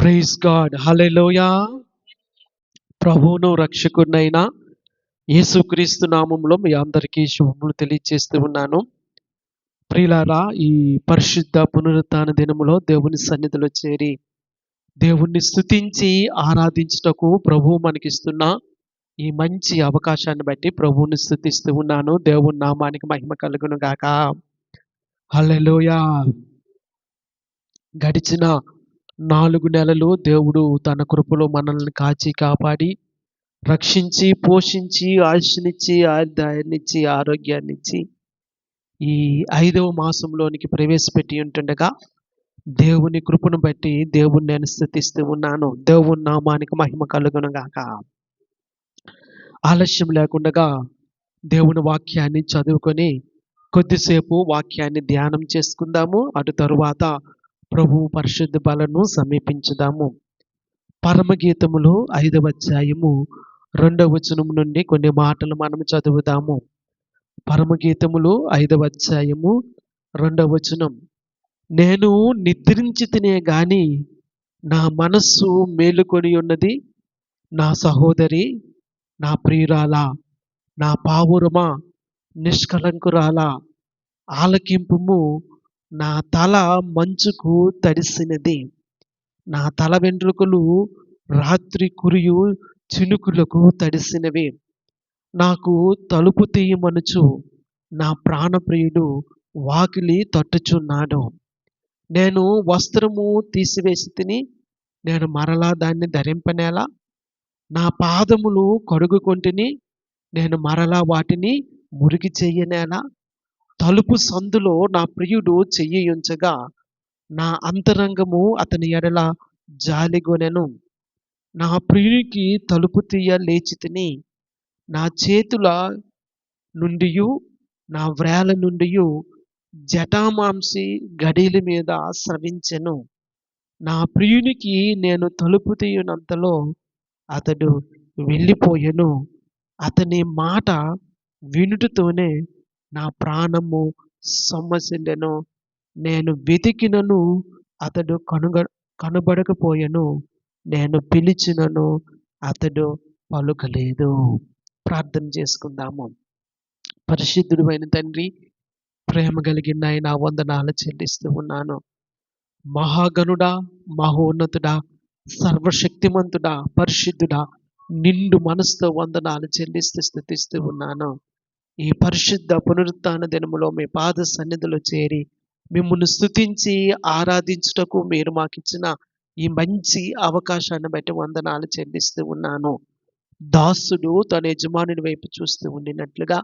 Praise God, హల్లెలూయా. ప్రభువును రక్షకుడినైన యేసుక్రీస్తు నామములో మీ అందరికీ శుభములు తెలియజేస్తూ ఉన్నాను. ప్రియులారా, ఈ పరిశుద్ధ పునరుత్థాన దినములో దేవుని సన్నిధిలో చేరి దేవుణ్ణి స్తుతించి ఆరాధించుటకు ప్రభువు మనకిస్తున్న ఈ మంచి అవకాశాన్ని బట్టి ప్రభువుని స్తుతిస్తూ ఉన్నాను. దేవుని నామానికి మహిమ కలుగును గాక. హల్లెలూయా. గడిచిన 4 నెలలు దేవుడు తన కృపలో మనల్ని కాచి కాపాడి రక్షించి పోషించి ఆయుష్నిచ్చి ఆయుర్దాయాన్నిచ్చి ఆరోగ్యాన్నిచ్చి ఈ 5వ మాసంలోనికి ప్రవేశపెట్టి ఉంటుండగా దేవుని కృపను బట్టి దేవుణ్ణి నేను స్తుతిస్తూ ఉన్నాను. దేవుని నామానికి మహిమ కలుగును గాక. ఆలస్యం లేకుండా దేవుని వాక్యాన్ని చదువుకొని కొద్దిసేపు వాక్యాన్ని ధ్యానం చేసుకుందాము. అటు తరువాత ప్రభువు పరిశుద్ధ బలను సమీపించుదాము. పరమగీతములు 5వ అధ్యాయము 2వ వచనం నుండి కొన్ని మాటలు మనం చదువుదాము. పరమగీతములు 5వ అధ్యాయము 2వ వచనం. నేను నిద్రించి తినే గాని నా మనస్సు మేలుకొని ఉన్నది. నా సహోదరి, నా ప్రియురాలా, నా పావురమా, నిష్కలంకురాలా, ఆలకింపుము. నా తల మంచుకు తడిసినది. నా తల వెంట్రుకలు రాత్రి కురియు చినుకులకు తడిసినవి. నాకు తలుపు తీయమనుచు నా ప్రాణప్రియుడు వాకిలి తట్టుచున్నాడు. నేను వస్త్రము తీసివేసి తిని నేను మరలా దాన్ని ధరింపనేలా? నా పాదములు కడుగుకొంటిని, నేను మరలా వాటిని మురికి చెయ్యనేలా? తలుపు సందులో నా ప్రియుడు చెయ్యి ఉంచగా నా అంతరంగము అతని ఎడల జాలిగొనెను. నా ప్రియునికి తలుపు తీయ లేచితిని. నా చేతుల నుండియు నా వ్రేల నుండియు జటామాంసి గడీల మీద స్రవించెను. నా ప్రియునికి నేను తలుపు తీయునంతలో అతడు వెళ్ళిపోయెను. అతని మాట వినుటతోనే నా ప్రాణము సొమ్మసిల్లెను. నేను వెతికినను అతడు కనుబడకపోయెను. నేను పిలిచినను అతడు పలుకలేదు. ప్రార్థన చేసుకుందాము. పరిశుద్ధుడు అయిన తండ్రి, ప్రేమ కలిగిన ఆయన వందనాలు చెల్లిస్తూ ఉన్నాను. మహాగణుడా, మహోన్నతుడా, సర్వశక్తిమంతుడా, పరిశుద్ధుడా, నిండు మనసుతో వందనాలు చెల్లిస్తూ స్తుతిస్తూ ఉన్నాను. ఈ పరిశుద్ధ పునరుత్థాన దినములో మీ పాద సన్నిధిలో చేరి మిమ్మల్ని స్తుతించి ఆరాధించుటకు మీరు మాకిచ్చిన ఈ మంచి అవకాశాన్ని బట్టి వందనాలు చెల్లిస్తూ ఉన్నాను. దాసుడు తన యజమానుని వైపు చూస్తూ ఉండినట్లుగా,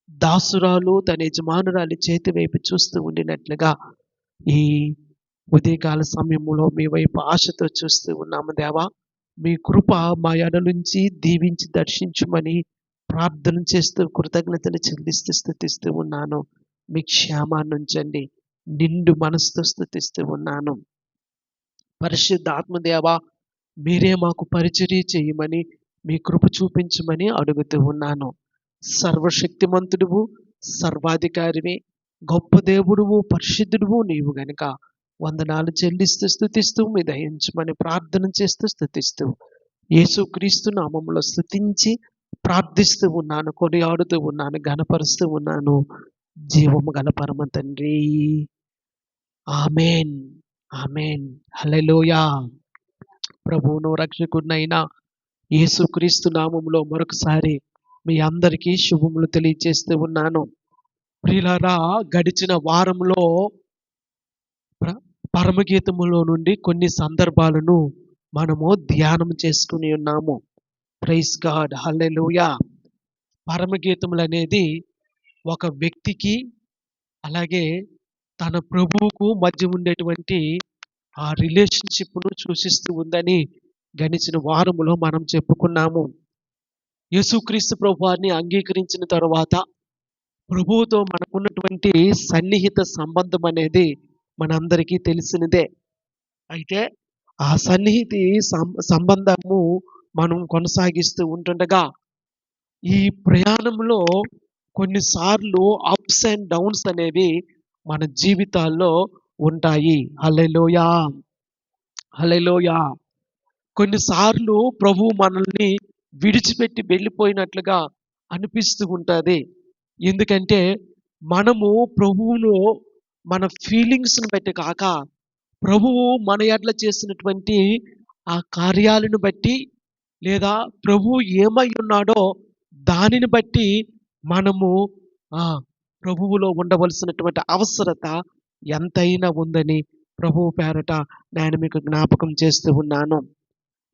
దాసురాలు తన యజమానురాలి చేతి వైపు చూస్తూ ఉండినట్లుగా ఈ ఉదయకాల సమయంలో మీ వైపు ఆశతో చూస్తూ ఉన్నాము. దేవా, మీ కృప మా ఎడలుంచి దీవించి దర్శించుమని ప్రార్థన చేస్తూ కృతజ్ఞతలు చెల్లిస్తూ స్తుతిస్తూ ఉన్నాను. మీ క్షేమాన్ని ఉంచండి. నిండు మనసుతో స్తుతిస్తూ ఉన్నాను. పరిశుద్ధ ఆత్మదేవ, మీరే మాకు పరిచర్య చేయమని, మీ కృప చూపించమని అడుగుతూ ఉన్నాను. సర్వశక్తిమంతుడువు, సర్వాధికారివి, గొప్ప దేవుడువు, పరిశుద్ధుడువు నీవు గనుక వందనాలు చెల్లిస్తూ స్తుతిస్తూ మీ దయించమని ప్రార్థన చేస్తూ స్తుతిస్తూ యేసుక్రీస్తు నామములో స్తుతించి ప్రార్థిస్తూ ఉన్నాను, కొనియాడుతూ ఉన్నాను, ఘనపరుస్తూ ఉన్నాను. జీవము గల పరమ తండ్రి. ఆమేన్, ఆమేన్, హల్లెలూయా. ప్రభువును రక్షకుడినైన యేసుక్రీస్తు నామములో మరొకసారి మీ అందరికీ శుభములు తెలియజేస్తూ ఉన్నాను. ప్రియులారా, గడిచిన వారంలో పరమగీతములో నుండి కొన్ని సందర్భాలను మనము ధ్యానం చేసుకుని ఉన్నాము. ప్రైజ్ గాడ్, హల్లెలూయా. పరమగీతములు అనేది ఒక వ్యక్తికి అలాగే తన ప్రభువుకు మధ్య ఉండేటువంటి ఆ రిలేషన్షిప్ను సూచిస్తూ ఉందని గడిచిన వారములో మనం చెప్పుకున్నాము. యేసుక్రీస్తు ప్రభువారిని అంగీకరించిన తరువాత ప్రభువుతో మనకున్నటువంటి సన్నిహిత సంబంధం అనేది మనందరికీ తెలిసినదే. అయితే ఆ సన్నిహితి సంబంధము మనం కొనసాగిస్తూ ఉంటుండగా ఈ ప్రయాణంలో కొన్నిసార్లు అప్స్ అండ్ డౌన్స్ అనేవి మన జీవితాల్లో ఉంటాయి. హల్లెలూయా, హల్లెలూయా. కొన్నిసార్లు ప్రభువు మనల్ని విడిచిపెట్టి వెళ్ళిపోయినట్లుగా అనిపిస్తూ ఉంటుంది. ఎందుకంటే మనము ప్రభువులో మన ఫీలింగ్స్ని బట్టి కాక, ప్రభువు మన ఎడల చేసినటువంటి ఆ కార్యాలను బట్టి, లేదా ప్రభువు ఏమై ఉన్నాడో దానిని బట్టి మనము ఆ ప్రభువులో ఉండవలసినటువంటి అవసరత ఎంతైనా ఉందని ప్రభువు పేరట నేను మీకు జ్ఞాపకం చేస్తూ ఉన్నాను.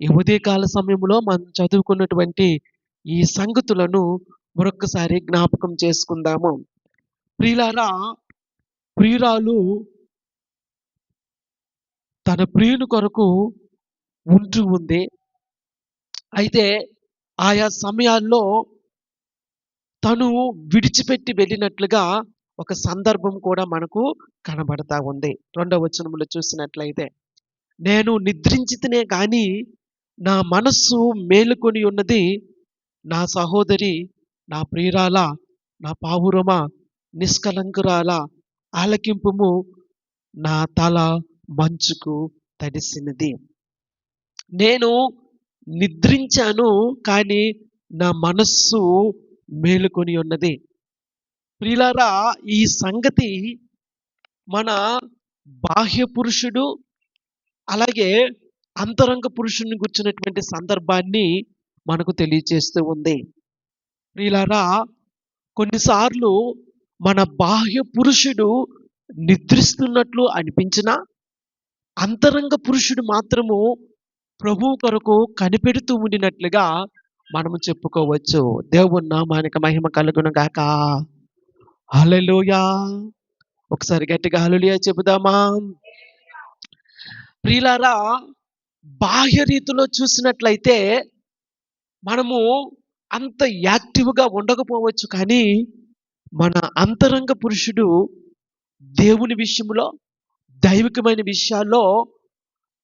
ఈ ఉదయకాల సమయంలో మనం చదువుకున్నటువంటి ఈ సంగతులను మరొక్కసారి జ్ఞాపకం చేసుకుందాము. ప్రియులారా, ప్రియురాలు తన ప్రియుని కొరకు ఉంటూ ఉంది. అయితే ఆయా సమయాల్లో తను విడిచిపెట్టి వెళ్ళినట్లుగా ఒక సందర్భం కూడా మనకు కనబడతా ఉంది. 2వ వచనంలో చూసినట్లయితే, నేను నిద్రించితినే గాని నా మనస్సు మేలుకొని ఉన్నది. నా సహోదరి, నా ప్రియురాల, నా పావురమ, నిష్కలంకురాల, ఆలకింపుము, నా తల మంచుకు తడిసినది. నేను నిద్రించాను కానీ నా మనస్సు మేలుకొని ఉన్నది. ప్రియులారా, ఈ సంగతి మన బాహ్య పురుషుడు అలాగే అంతరంగ పురుషుని గుర్చినటువంటి సందర్భాన్ని మనకు తెలియచేస్తూ ఉంది. ప్రియులారా, కొన్నిసార్లు మన బాహ్య పురుషుడు నిద్రిస్తున్నట్లు అనిపించినా, అంతరంగ పురుషుడు మాత్రము ప్రభువు కొరకు కనిపెడుతూ ఉండినట్లుగా మనము చెప్పుకోవచ్చు. దేవుని నామానికి మహిమ కలుగును గాక. హల్లెలూయా. ఒకసారి గట్టిగా హల్లెలూయా చెబుదామా? ప్రియులారా, బాహ్య రీతిలో చూసినట్లయితే మనము అంత యాక్టివ్గా ఉండకపోవచ్చు, కానీ మన అంతరంగ పురుషుడు దేవుని విషయంలో, దైవికమైన విషయాల్లో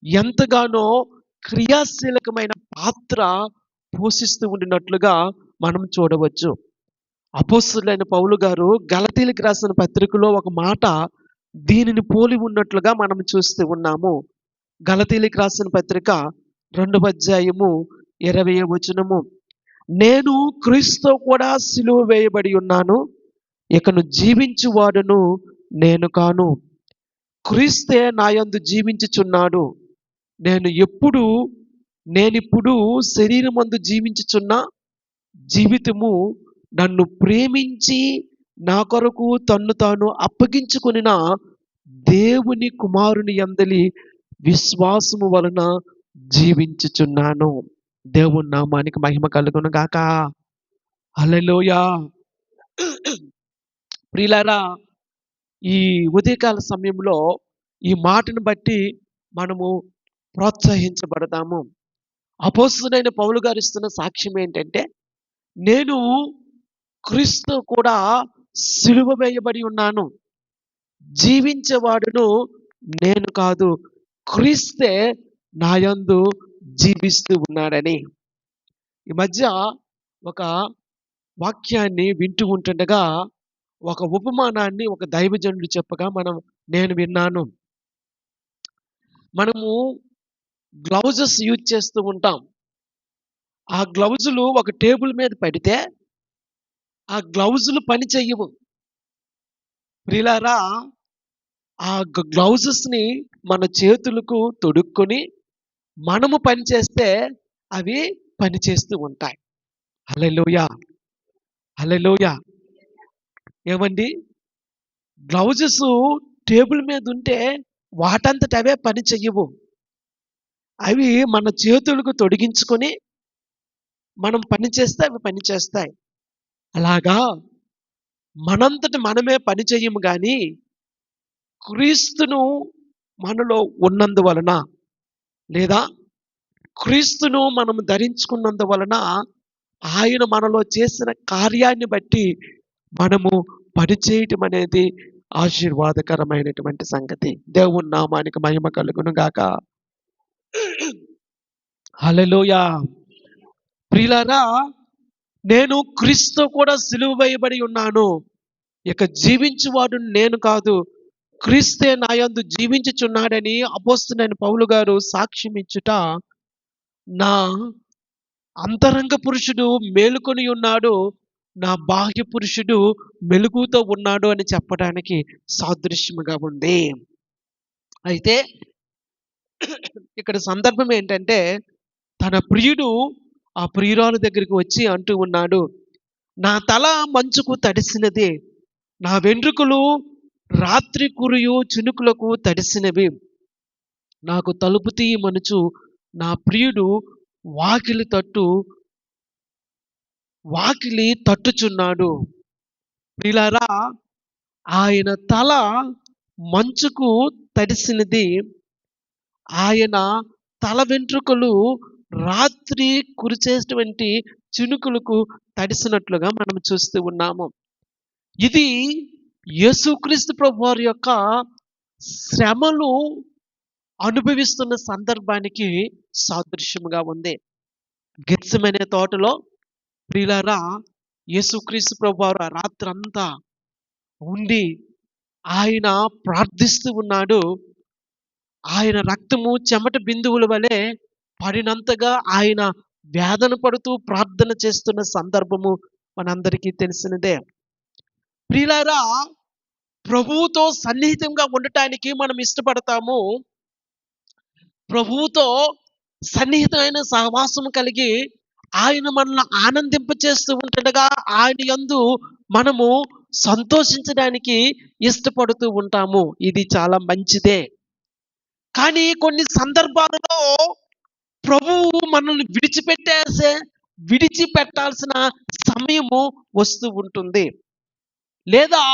ఎంతగానో క్రియాశీలకమైన పాత్ర పోషిస్తూ ఉండినట్లుగా మనం చూడవచ్చు. అపోస్తలుడైన పౌలు గారు గలతీయులకు రాసిన పత్రికలో ఒక మాట దీనిని పోలి ఉన్నట్లుగా మనం చూస్తూ ఉన్నాము. గలతీయులకు రాసిన పత్రిక 2వ అధ్యాయము 20వ వచనము, నేను క్రీస్తుతో కూడా సిలువ వేయబడి ఉన్నాను, ఇకను జీవించువాడును నేను కాను, క్రీస్తే నాయందు జీవించుచున్నాడు. నేనిప్పుడు శరీరమందు జీవించుచున్న జీవితము నన్ను ప్రేమించి నా కొరకు తన్ను తాను అప్పగించుకొనిన దేవుని కుమారుని యందలి విశ్వాసము వలన జీవించుచున్నాను. దేవుని నామానికి మహిమ కలుగును గాక. హల్లెలూయా. ప్రియులారా, ఈ ఉదయకాల సమయంలో ఈ మాటను బట్టి మనము ప్రోత్సహించబడతాము. అపోస్తలుడైన పౌలు గారు ఇస్తున్న సాక్ష్యం ఏంటంటే, నేను క్రీస్తు కూడా సిలువ వేయబడి ఉన్నాను, జీవించేవాడును నేను కాదు, క్రీస్తే నాయందు జీవిస్తూ ఉన్నాడని. ఈ మధ్య ఒక వాక్యాన్ని వింటూ ఉంటుండగా ఒక ఉపమానాన్ని ఒక దైవజనుడు చెప్పగా నేను విన్నాను. మనము గ్లౌజెస్ యూజ్ చేస్తూ ఉంటాం. ఆ గ్లౌజులు ఒక టేబుల్ మీద పడితే ఆ గ్లౌజులు పని చెయ్యవు. ప్రియులారా, ఆ గ్లౌజెస్ని మన చేతులకు తొడుక్కొని మనము పని చేస్తే అవి పని చేస్తూ ఉంటాయి. హల్లెలూయా. హల్లెలూయా. ఏమండి, గ్లౌజెస్ టేబుల్ మీద ఉంటే వాటంతట అవే పని చెయ్యవు. అవి మన చేతులకు తొడిగించుకొని మనం పని చేస్తే అవి పని చేస్తాయి. అలాగా మనంతట మనమే పని చెయ్యము కానీ క్రీస్తును మనలో ఉన్నందువలన, లేదా క్రీస్తును మనం ధరించుకున్నందువలన, ఆయన మనలో చేసిన కార్యాన్ని బట్టి మనము పనిచేయటం అనేది ఆశీర్వాదకరమైనటువంటి సంగతి. దేవుని నామానికి మహిమ కలుగును గాక. హల్లెలూయా. ప్రియులారా, నేను క్రీస్తు కూడా సిలువ వేయబడి ఉన్నాను, ఇక జీవించువాడు నేను కాదు, క్రీస్తే నాయందు జీవించుచున్నాడని అపోస్తలుడైన పౌలు గారు సాక్ష్యం ఇచ్చుట, నా అంతరంగ పురుషుడు మేలుకొని ఉన్నాడు, నా బాహ్య పురుషుడు మెలుగుతో ఉన్నాడు అని చెప్పడానికి సాదృశ్యముగా ఉంది. అయితే ఇక్కడ సందర్భం ఏంటంటే, తన ప్రియుడు ఆ ప్రియురాలు దగ్గరికి వచ్చి అంటూ ఉన్నాడు, నా తల మంచుకు తడిసినది, నా వెంట్రుకలు రాత్రి కురియు చినుకులకు తడిసినవి, నాకు తలుపు తీయమనుచు నా ప్రియుడు వాకిలి తట్టుచున్నాడు. ప్రియులారా, ఆయన తల మంచుకు తడిసినది, ఆయన తల వెంట్రుకలు రాత్రి కురిచేటువంటి చినుకులకు తడిసినట్లుగా మనం చూస్తూ ఉన్నాము. ఇది యేసుక్రీస్తు ప్రభువారి యొక్క శ్రమలు అనుభవిస్తున్న సందర్భానికి సాదృశ్యముగా ఉంది. గెత్సెమనే తోటలో ప్రియులారా, యేసుక్రీస్తు ప్రభువారు ఆ రాత్రంతా ఉండి ఆయన ప్రార్థిస్తూ ఉన్నాడు. ఆయన రక్తము చెమట బిందువుల వలె పడినంతగా ఆయన వేదన పడుతూ ప్రార్థన చేస్తున్న సందర్భము మనందరికీ తెలిసినదే. ప్రియులారా, ప్రభువుతో సన్నిహితంగా ఉండటానికి మనం ఇష్టపడతాము. ప్రభువుతో సన్నిహితమైన సహవాసం కలిగి ఆయన మనల్ని ఆనందింపచేస్తూ ఉంటుండగా ఆయన యందు మనము సంతోషించడానికి ఇష్టపడుతూ ఉంటాము. ఇది చాలా మంచిదే. కానీ కొన్ని సందర్భాలలో ప్రభువు మనల్ని విడిచిపెట్టాల్సిన సమయము వస్తూ ఉంటుంది. లేదా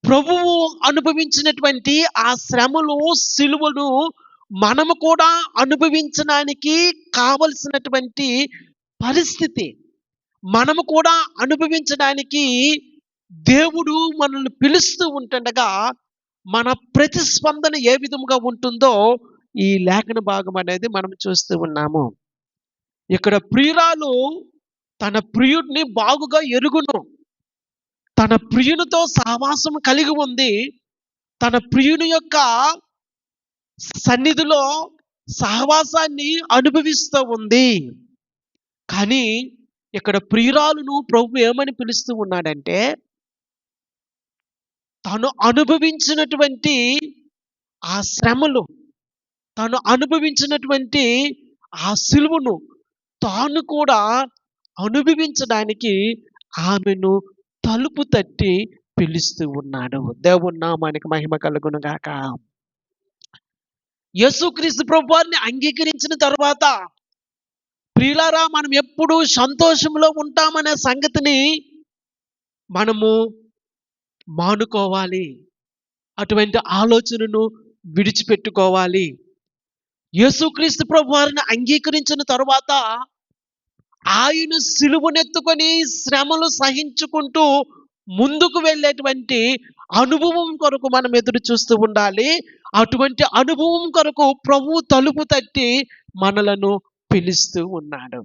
ప్రభువు అనుభవించినటువంటి ఆ శ్రమలు, సిలువను మనము కూడా అనుభవించడానికి కావలసినటువంటి పరిస్థితి, మనము కూడా అనుభవించడానికి దేవుడు మనల్ని పిలుస్తూ ఉంటుండగా మన ప్రతిస్పందన ఏ విధముగా ఉంటుందో ఈ లేఖన భాగం అనేది మనం చూస్తూ ఉన్నాము. ఇక్కడ ప్రియురాలు తన ప్రియుడిని బాగుగా ఎరుగును, తన ప్రియునితో సహవాసం కలిగి ఉంది, తన ప్రియుని యొక్క సన్నిధిలో సహవాసాన్ని అనుభవిస్తూ ఉంది. కానీ ఇక్కడ ప్రియురాలును ప్రభు ఏమని పిలుస్తూ ఉన్నాడంటే, తను అనుభవించినటువంటి ఆ శ్రమలు, తను అనుభవించినటువంటి ఆ సిలువను తాను కూడా అనుభవించడానికి ఆమెను తలుపు తట్టి పిలుస్తూ ఉన్నాడు. దేవుని నామానికి మహిమ కలుగును గాక. యేసుక్రీస్తు ప్రభువారిని అంగీకరించిన తర్వాత ప్రియులారా, మనం ఎప్పుడు సంతోషంలో ఉంటామనే సంగతిని మనము మానుకోవాలి. అటువంటి ఆలోచనను విడిచిపెట్టుకోవాలి. యేసుక్రీస్తు ప్రభువారిని అంగీకరించిన తర్వాత ఆయన సిలువనెత్తుకొని శ్రమలు సహించుకుంటూ ముందుకు వెళ్ళేటువంటి అనుభవం కొరకు మనం ఎదురు చూస్తూ ఉండాలి. అటువంటి అనుభవం కొరకు ప్రభువు తలుపు తట్టి మనలను పిలుస్తూ ఉన్నాడు.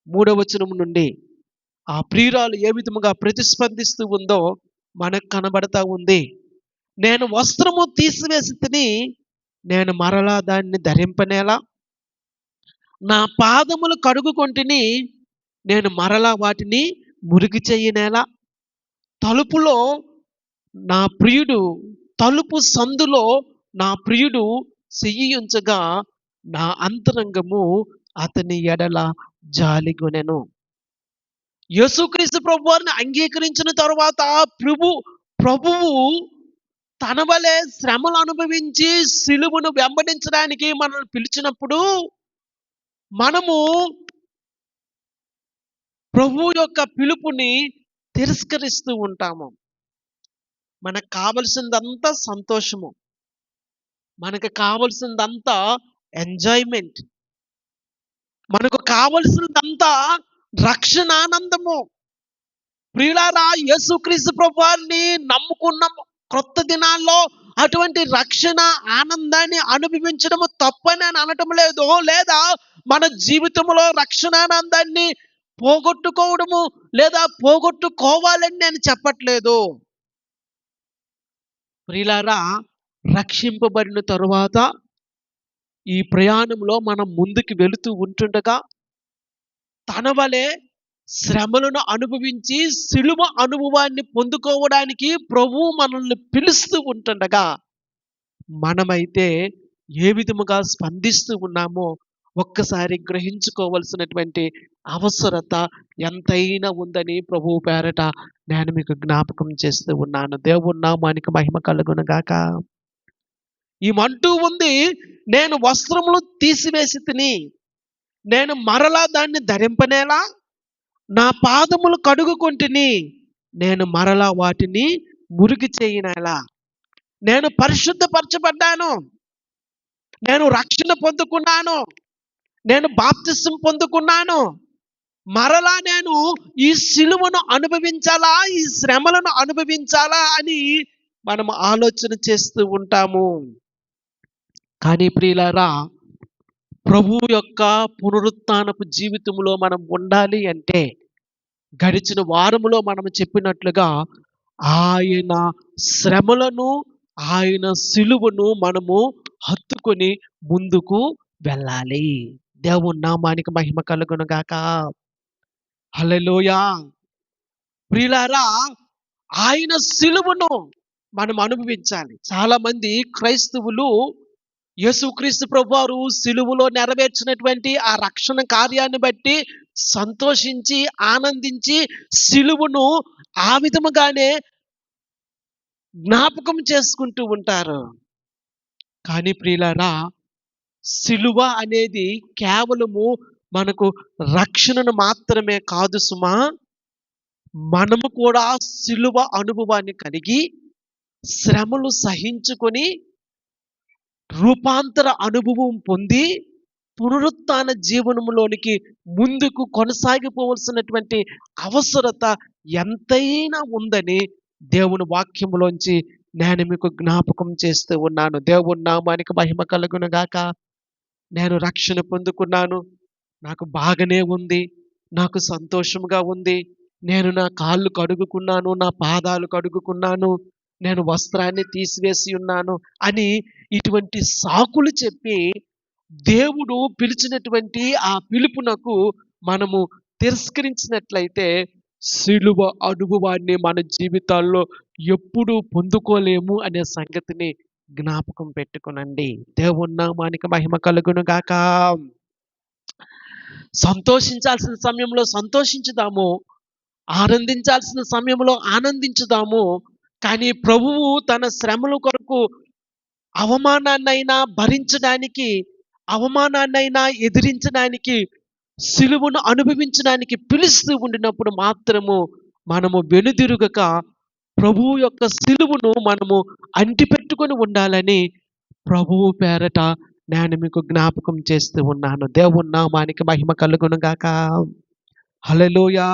3వ వచనం నుండి ఆ ప్రియురాలు ఏ విధముగా ప్రతిస్పందిస్తూ ఉందో మనకు కనబడతా ఉంది. నేను వస్త్రము తీసివేసి తిని నేను మరలా దాన్ని ధరింపనేలా, నా పాదములు కడుగుకొంటిని నేను మరలా వాటిని మురికి చేయనేలా, తలుపులో నా ప్రియుడు తలుపు సందులో నా ప్రియుడు చెయ్యి ఉంచగా నా అంతరంగము అతని ఎడల జాలిగొనెను. యేసుక్రీస్తు ప్రభువారిని అంగీకరించిన తర్వాత ప్రభువు తన వలె శ్రమలు అనుభవించి సిలువను వెంబడించడానికి మనల్ని పిలిచినప్పుడు మనము ప్రభువు యొక్క పిలుపుని తిరస్కరిస్తూ ఉంటాము. మనకు కావలసిందంతా సంతోషము, మనకు కావలసిందంతా ఎంజాయ్మెంట్, మనకు కావలసినదంతా రక్షణానందము. ప్రియులారా, యేసుక్రీస్తు ప్రభువారిని నమ్ముకున్న క్రొత్త దినాల్లో అటువంటి రక్షణ ఆనందాన్ని అనుభవించడము తప్పని నేను అనటం లేదు. లేదా మన జీవితంలో రక్షణానందాన్ని పోగొట్టుకోవడము లేదా పోగొట్టుకోవాలని నేను చెప్పట్లేదు. ప్రియులారా, రక్షింపబడిన తరువాత ఈ ప్రయాణంలో మనం ముందుకు వెళుతూ ఉంటుండగా తన వలె శ్రమలను అనుభవించి సిలువ అనుభవాన్ని పొందుకోవడానికి ప్రభువు మనల్ని పిలుస్తూ ఉంటుండగా మనమైతే ఏ విధముగా స్పందిస్తూ ఉన్నామో ఒక్కసారి గ్రహించుకోవలసినటువంటి అవసరత ఎంతైనా ఉందని ప్రభువు పేరట నేను మీకు జ్ఞాపకం చేస్తూ ఉన్నాను. దేవుని నామానికి మహిమ కలుగును గాక. ఈమంటూ ఉంది, నేను వస్త్రములు తీసివేసి తిని నేను మరలా దాన్ని ధరింపనేలా, నా పాదములు కడుగుకొంటిని నేను మరలా వాటిని మురికి చేయనేలా. నేను పరిశుద్ధపరచబడ్డాను, నేను రక్షణ పొందుకున్నాను, నేను బాప్తిసం పొందుకున్నాను, మరలా నేను ఈ సిలువను అనుభవించాలా, ఈ శ్రమలను అనుభవించాలా అని మనం ఆలోచన చేస్తూ ఉంటాము. కానీ ప్రియులారా, ప్రభువు యొక్క పునరుత్థానపు జీవితంలో మనం ఉండాలి అంటే గడిచిన వారములో మనం చెప్పినట్లుగా ఆయన శ్రమలను, ఆయన సిలువను మనము హత్తుకొని ముందుకు వెళ్ళాలి. దేవుని నామానికి మహిమ కలుగును గాక. హల్లెలూయా. ప్రియులారా, ఆయన సిలువను మనం అనుభవించాలి. చాలా మంది క్రైస్తవులు యేసుక్రీస్తు ప్రభువారు సిలువలో నెరవేర్చినటువంటి ఆ రక్షణ కార్యాన్ని బట్టి సంతోషించి ఆనందించి సిలువను ఆ విధముగానే జ్ఞాపకం చేసుకుంటూ ఉంటారు. కానీ ప్రియులారా, సిలువ అనేది కేవలము మనకు రక్షణను మాత్రమే కాదు సుమా, మనము కూడా సిలువ అనుభవాన్ని కలిగి శ్రమలు సహించుకొని రూపాంతర అనుభవం పొంది పునరుత్థాన జీవనంలోనికి ముందుకు కొనసాగిపోవలసినటువంటి అవసరత ఎంతైనా ఉందని దేవుని వాక్యములోంచి నేను మీకు జ్ఞాపకం చేస్తూ ఉన్నాను. దేవుని నామానికి మహిమ కలుగును గాక. నేను రక్షణ పొందుకున్నాను, నాకు బాగానే ఉంది, నాకు సంతోషంగా ఉంది, నేను నా కాళ్ళు కడుగుకున్నాను, నా పాదాలు కడుగుకున్నాను, నేను వస్త్రాన్ని తీసివేసి ఉన్నాను అని ఇటువంటి సాకులు చెప్పి దేవుడు పిలిచినటువంటి ఆ పిలుపునకు మనము తిరస్కరించినట్లయితే సిలువ అనుభవాన్ని మన జీవితాల్లో ఎప్పుడూ పొందుకోలేము అనే సంగతిని జ్ఞాపకం పెట్టుకునండి. దేవుని నామానికి మహిమ కలుగును గాక. సంతోషించాల్సిన సమయంలో సంతోషించుదాము, ఆనందించాల్సిన సమయంలో ఆనందించుదాము. కానీ ప్రభువు తన శ్రమల కొరకు అవమానాన్నైనా భరించడానికి, అవమానాన్నైనా ఎదిరించడానికి, సిలువను అనుభవించడానికి పిలుస్తూ ఉండినప్పుడు మాత్రము మనము వెనుదిరుగక ప్రభువు యొక్క సిలువను మనము అంటిపెట్టుకొని ఉండాలని ప్రభువు పేరట నేను మీకు జ్ఞాపకం చేస్తూ ఉన్నాను. దేవుని నామానికి మహిమ కలుగును గాక. హల్లెలూయా.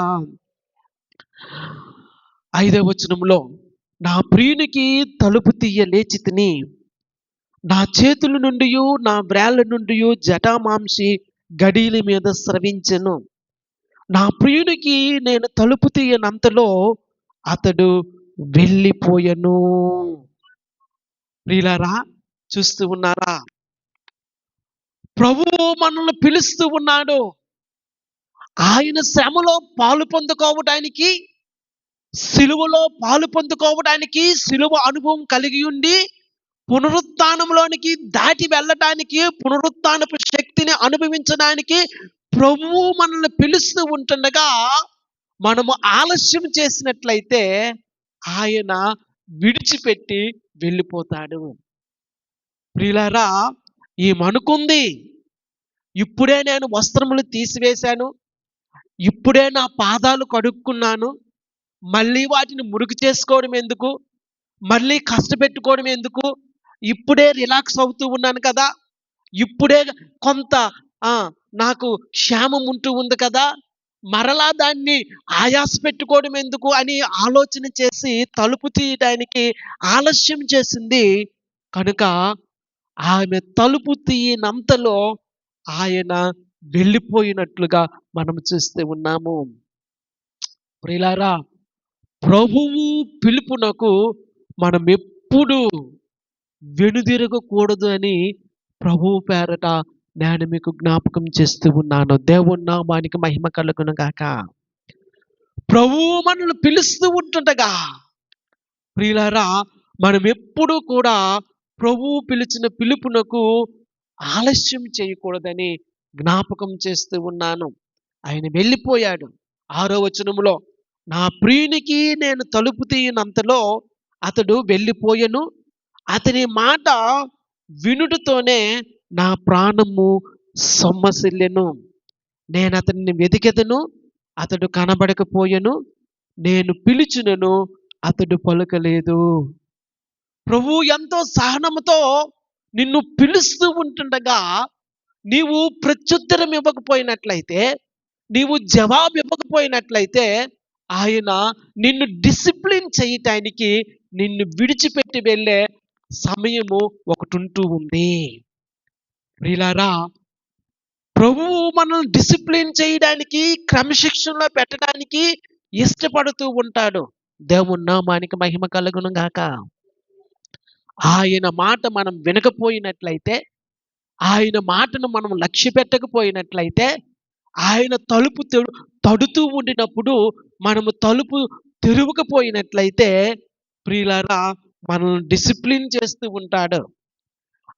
5వ వచనంలో, నా ప్రియునికి తలుపు తీయ లేచి తిని నా చేతుల నుండి నా వ్రేళ్ల నుండి జటామాంసి గడీల మీద స్రవించెను. నా ప్రియునికి నేను తలుపు తీయనంతలో అతడు వెళ్ళిపోయెను. ప్రియులారా, చూస్తూ ఉన్నారా? ప్రభువు మనల్ని పిలుస్తూ ఉన్నాడు. ఆయన శ్రమలో పాలు పొందుకోవడానికి, సిలువలో పాలు పొందుకోవడానికి, సిలువ అనుభవం కలిగి ఉండి పునరుత్థానంలోనికి దాటి వెళ్ళటానికి, పునరుత్థానపు శక్తిని అనుభవించడానికి ప్రభువు మనల్ని పిలుస్తూ ఉంటుండగా మనము ఆలస్యం చేసినట్లయితే ఆయన విడిచిపెట్టి వెళ్ళిపోతాడు. ప్రియులారా, ఈమనుకుంది, ఇప్పుడే నేను వస్త్రములు తీసివేశాను, ఇప్పుడే నా పాదాలు కడుక్కున్నాను, మళ్ళీ వాటిని మురికి చేసుకోవడం ఎందుకు, మళ్ళీ కష్టపెట్టుకోవడం ఎందుకు, ఇప్పుడే రిలాక్స్ అవుతూ ఉన్నాను కదా, ఇప్పుడే కొంత నాకు క్షేమం ఉంటూ ఉంది కదా, మరలా దాన్ని ఆయాస పెట్టుకోవడం ఎందుకు అని ఆలోచన చేసి తలుపు తీయడానికి ఆలస్యం చేసింది. కనుక ఆమె తలుపు తీయనంతలో ఆయన వెళ్ళిపోయినట్లుగా మనం చూస్తూ ఉన్నాము. ప్రియులారా, ప్రభువు పిలుపునకు మనం ఎప్పుడు వెనుదిరగకూడదు అని ప్రభువు పేరట నేను మీకు జ్ఞాపకం చేస్తూ ఉన్నాను. దేవుని నామానికి మహిమ కలుగును గాక. ప్రభువు మనల్ని పిలుస్తూ ఉంటుండగా ప్రియులారా, మనం ఎప్పుడూ కూడా ప్రభువు పిలిచిన పిలుపునకు ఆలస్యం చేయకూడదని జ్ఞాపకం చేస్తూ ఉన్నాను. ఆయన వెళ్ళిపోయాడు. 6వ వచనములో, నా ప్రియునికి నేను తలుపు తీయనంతలో అతడు వెళ్ళిపోయెను. అతని మాట వినుటతోనే నా ప్రాణము సొమ్మసిల్లెను. నేను అతన్ని వెతికెదను, అతడు కనబడకపోయెను. నేను పిలిచినను, అతడు పలుకలేదు. ప్రభువు ఎంతో సహనముతో నిన్ను పిలుస్తూ ఉంటుండగా నీవు ప్రత్యుత్తరం ఇవ్వకపోయినట్లయితే, నీవు జవాబు ఇవ్వకపోయినట్లయితే ఆయన నిన్ను డిసిప్లిన్ చేయటానికి నిన్ను విడిచిపెట్టి వెళ్ళే సమయము ఒకటి ఉంటూ ఉంది. ప్రియులారా, ప్రభువు మనల్ని డిసిప్లిన్ చేయడానికి, క్రమశిక్షణలో పెట్టడానికి ఇష్టపడుతూ ఉంటాడు. దేవుని నామానికి మహిమ కలుగును గాక. ఆయన మాట మనం వినకపోయినట్లయితే, ఆయన మాటను మనం లక్ష్య పెట్టకపోయినట్లయితే, ఆయన తలుపు తడుతూ ఉండినప్పుడు మనము తలుపు తెరవకపోయినట్లయితే ప్రియులారా, మనల్ని డిసిప్లిన్ చేస్తూ ఉంటాడు.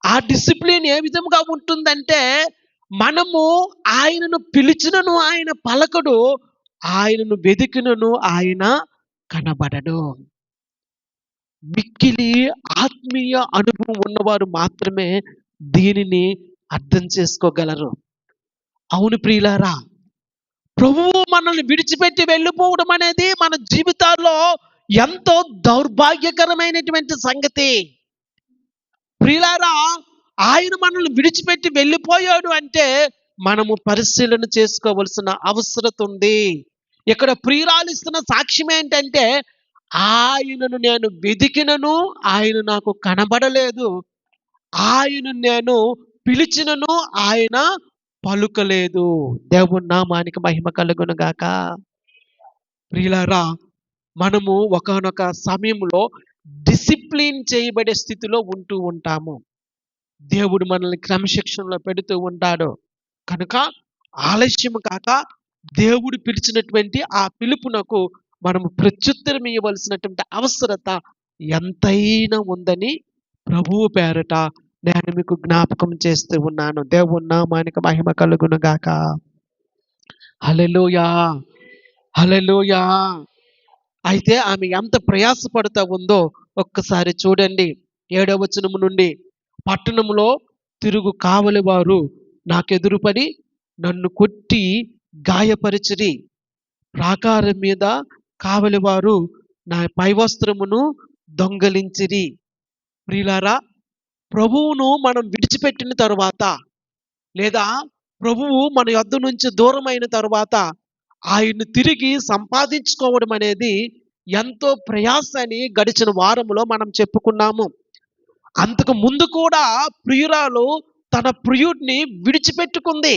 ఆ డిసిప్లిన్ ఏ విధముగా ఉంటుందంటే, మనము ఆయనను పిలిచినను ఆయన పలకడు, ఆయనను వెదికినను ఆయన కనబడడు. మిక్కిలి ఆత్మీయ అనుభవం ఉన్నవారు మాత్రమే దీనిని అర్థం చేసుకోగలరు. అవును ప్రియులారా, ప్రభువు మనల్ని విడిచిపెట్టి వెళ్ళిపోవడం అనేది మన జీవితాల్లో ఎంతో దౌర్భాగ్యకరమైనటువంటి సంగతి. ప్రియులారా, ఆయన మనల్ని విడిచిపెట్టి వెళ్ళిపోయాడు అంటే మనము పరిశీలన చేసుకోవలసిన అవసరం ఉంది. ఇక్కడ ప్రియురాలు ఇస్తున్న సాక్ష్యం ఏంటంటే, ఆయనను నేను వెదికినను ఆయన నాకు కనబడలేదు, ఆయనను నేను పిలిచినను ఆయన పలుకలేదు. దేవుని నామానికి మహిమ కలుగును గాక. ప్రియులారా, మనము ఒకానొక సమయంలో డిసిప్లిన్ చేయబడే స్థితిలో ఉంటూ ఉంటాము. దేవుడు మనల్ని క్రమశిక్షణలో పెడుతూ ఉంటాడు. కనుక ఆలస్యం కాక దేవుడు పిలిచినటువంటి ఆ పిలుపునకు మనము ప్రత్యుత్తరం ఇవ్వవలసినటువంటి అవసరత ఎంతైనా ఉందని ప్రభువు పేరట నేను మీకు జ్ఞాపకం చేస్తూ ఉన్నాను. దేవుని నామానికి మహిమ కలుగును గాక. హల్లెలూయా, హల్లెలూయా. అయితే ఆమె ఎంత ప్రయాసపడుతూ ఉందో ఒక్కసారి చూడండి. 7వ వచనము నుండి, పట్టణంలో తిరుగు కావలి వారు నాకెదురుపడి నన్ను కొట్టి గాయపరిచిరి. ప్రాకారం మీద కావలి వారు నా పైవస్త్రమును దొంగలించిరి. ప్రియులారా, ప్రభువును మనం విడిచిపెట్టిన తరువాత, లేదా ప్రభువు మన యొద్ద నుంచి దూరమైన తరువాత ఆయన్ని తిరిగి సంపాదించుకోవడం అనేది ఎంతో ప్రయాస అని గడిచిన వారంలో మనం చెప్పుకున్నాము. అంతకు ముందు కూడా ప్రియురాలు తన ప్రియుడిని విడిచిపెట్టుకుంది.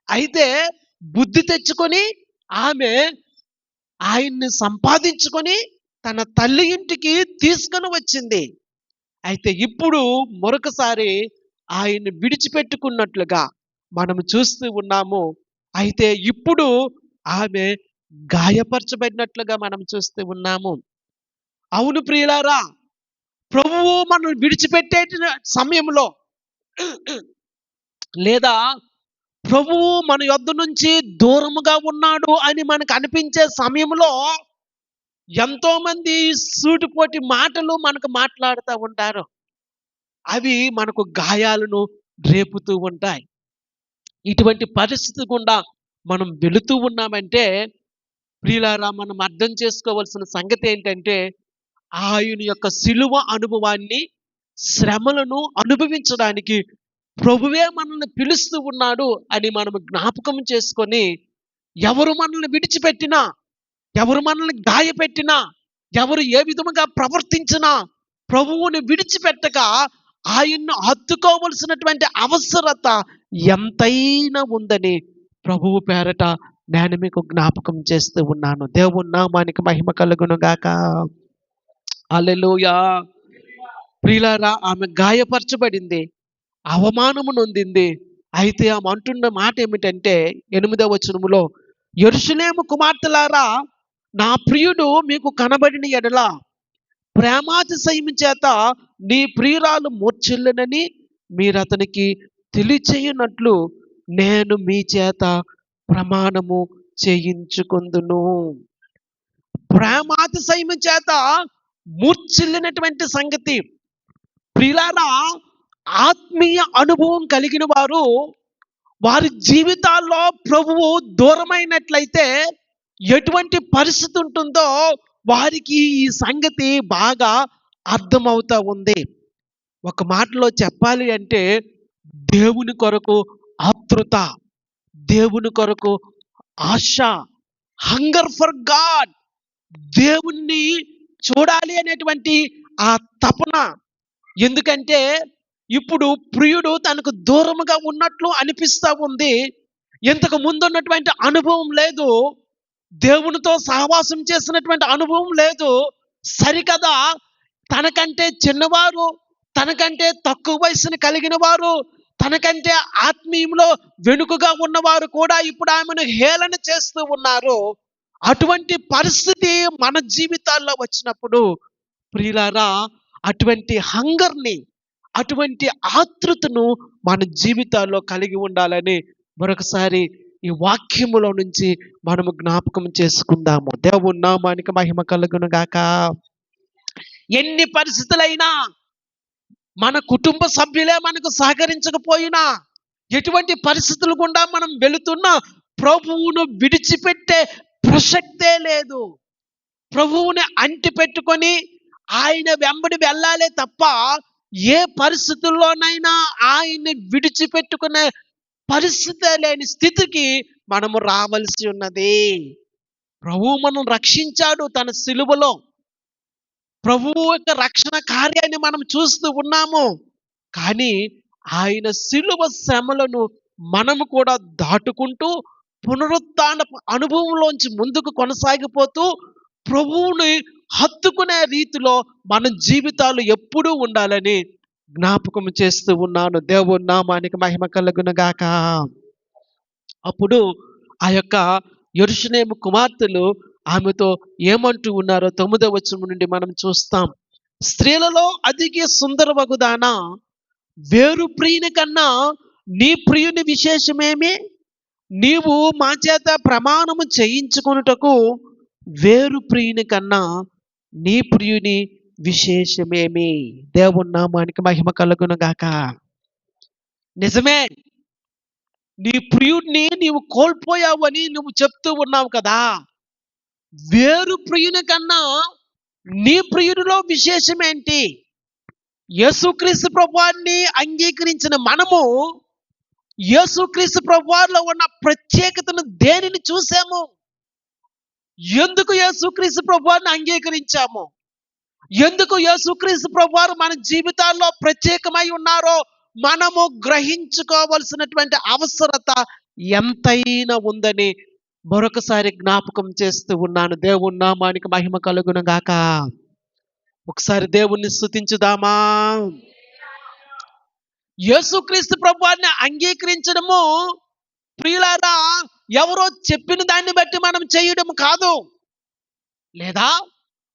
అయితే బుద్ధి తెచ్చుకొని ఆమె ఆయన్ని సంపాదించుకొని తన తల్లి ఇంటికి తీసుకొని వచ్చింది. అయితే ఇప్పుడు మరొకసారి ఆయన్ని విడిచిపెట్టుకున్నట్లుగా మనం చూస్తూ ఉన్నాము. అయితే ఇప్పుడు ఆమె గాయపరచబడినట్లుగా మనం చూస్తూ ఉన్నాము. అవును ప్రియులారా, ప్రభువు మనల్ని విడిచిపెట్టే సమయంలో, లేదా ప్రభువు మన యొద్ద నుంచి దూరముగా ఉన్నాడు అని మనకు అనిపించే సమయంలో ఎంతో మంది సూటిపోటి మాటలు మనకు మాట్లాడుతూ ఉంటారు. అవి మనకు గాయాలను రేపుతూ ఉంటాయి. ఇటువంటి పరిస్థితి గుండా మనం వెళుతూ ఉన్నామంటే ప్రియులారా, మనం అర్థం చేసుకోవాల్సిన సంగతి ఏంటంటే, ఆయన యొక్క సిలువ అనుభవాన్ని, శ్రమలను అనుభవించడానికి ప్రభువే మనల్ని పిలుస్తూ ఉన్నాడు అని మనం జ్ఞాపకం చేసుకొని, ఎవరు మనల్ని విడిచిపెట్టినా, ఎవరు మనల్ని గాయపెట్టినా, ఎవరు ఏ విధముగా ప్రవర్తించినా ప్రభువుని విడిచిపెట్టక ఆయన్ను హత్తుకోవలసినటువంటి అవసరత ఎంతైనా ఉందని ప్రభువు పేరట నేను మీకు జ్ఞాపకం చేస్తూ ఉన్నాను. దేవుని నామానికి మహిమ కలుగును గాక. హల్లెలూయా. ప్రియులారా, ఆమె గాయపరచబడింది, అవమానము నొందింది. అయితే ఆమె అంటున్న మాట ఏమిటంటే 8వ వచనములో, యెరూషలేము కుమార్తెలారా, నా ప్రియుడు మీకు కనబడిన ఎడల ప్రేమాతిశయము చేత నీ ప్రియురాలు మూర్ఛిల్లునని మీరు అతనికి తెలియచేయనట్లు నేను మీ చేత ప్రమాణము చేయించుకొందును. ప్రేమాతిశయము చేత మూర్ఛిల్లినటువంటి సంగతి. ప్రియులారా, ఆత్మీయ అనుభవం కలిగిన వారు వారి జీవితాల్లో ప్రభువు దూరమైనట్లయితే ఎటువంటి పరిస్థితి ఉంటుందో వారికి ఈ సంగతి బాగా అర్థమవుతా ఉంది. ఒక మాటలో చెప్పాలి అంటే దేవుని కొరకు ఆతృత, దేవుని కొరకు ఆశ, హంగర్ ఫర్ గాడ్, దేవుణ్ణి చూడాలి అనేటువంటి ఆ తపన. ఎందుకంటే ఇప్పుడు ప్రియుడు తనకు దూరముగా ఉన్నట్లు అనిపిస్తూ ఉంది. ఇంతకు ముందు ఉన్నటువంటి అనుభవం లేదు, దేవునితో సహవాసం చేసినటువంటి అనుభవం లేదు. సరికదా, తనకంటే చిన్నవారు, తనకంటే తక్కువ వయసును కలిగిన వారు, తనకంటే ఆత్మీయంలో వెనుకగా ఉన్నవారు కూడా ఇప్పుడు ఆమెను హేళన చేస్తూ ఉన్నారు. అటువంటి పరిస్థితి మన జీవితాల్లో వచ్చినప్పుడు ప్రియులారా, అటువంటి హంగర్ని, అటువంటి ఆతృతను మన జీవితాల్లో కలిగి ఉండాలని మరొకసారి ఈ వాక్యములో నుంచి మనము జ్ఞాపకం చేసుకుందాము. దేవుని నామానికి మహిమ కలుగును గాక. ఎన్ని పరిస్థితులైనా, మన కుటుంబ సభ్యులే మనకు సహకరించకపోయినా, ఎటువంటి పరిస్థితులు గుండా మనం వెళుతున్నా ప్రభువును విడిచిపెట్టే ప్రసక్తే లేదు. ప్రభువుని అంటి పెట్టుకొని ఆయన వెంబడి వెళ్ళాలే తప్ప ఏ పరిస్థితుల్లోనైనా ఆయన్ని విడిచిపెట్టుకునే పరిస్థితి లేని స్థితికి మనము రావలసి ఉన్నది. ప్రభువు మనం రక్షించాడు తన సిలువలో. ప్రభువు యొక్క రక్షణ కార్యాన్ని మనం చూస్తూ ఉన్నాము. కానీ ఆయన సిలువ శ్రమలను మనము కూడా దాటుకుంటూ పునరుత్థాన అనుభవంలోంచి ముందుకు కొనసాగిపోతూ ప్రభువుని హత్తుకునే రీతిలో మన జీవితాలు ఎప్పుడూ ఉండాలని జ్ఞాపకం చేస్తూ ఉన్నాను. దేవుని నామానికి మహిమ కలుగును గాక. అప్పుడు ఆ యొక్క యెరూషలేము కుమార్తెలు ఆమెతో ఏమంటూ ఉన్నారో 9వ వచనం నుండి మనం చూస్తాం. స్త్రీలలో అధిక సుందరవగుదానా, వేరు ప్రియుని కన్నా నీ ప్రియుని విశేషమేమి? నీవు మా చేత ప్రమాణము చేయించుకొనుటకు వేరు ప్రియుని కన్నా నీ ప్రియుని విశేషమేమి? దేవుని నామానికి మహిమ కలుగును గాక. నిజమే, నీ ప్రియుడిని నీవు కోల్పోయావని నువ్వు చెప్తూ ఉన్నావు కదా. వేరు ప్రియుని కన్నా నీ ప్రియుడిలో విశేషమేంటి? యేసుక్రీస్తు ప్రభువాన్ని అంగీకరించిన మనము యేసుక్రీస్తు ప్రభువారిలో ఉన్న ప్రత్యేకతను దేనిని చూసాము? ఎందుకు యేసుక్రీస్తు ప్రభువారిని అంగీకరించాము? ఎందుకు యేసుక్రీస్తు ప్రభువారు మన జీవితాల్లో ప్రత్యేకమై ఉన్నారో మనము గ్రహించుకోవలసినటువంటి అవసరత ఎంతైనా ఉందని మరొకసారి జ్ఞాపకం చేస్తూ ఉన్నాను. దేవుని నామానికి మహిమ కలుగును గాక. ఒకసారి దేవుణ్ణి స్తుతించుదామా? యేసుక్రీస్తు ప్రభువారిని అంగీకరించడము ప్రియులారా ఎవరో చెప్పిన దాన్ని బట్టి మనం చేయడం కాదు, లేదా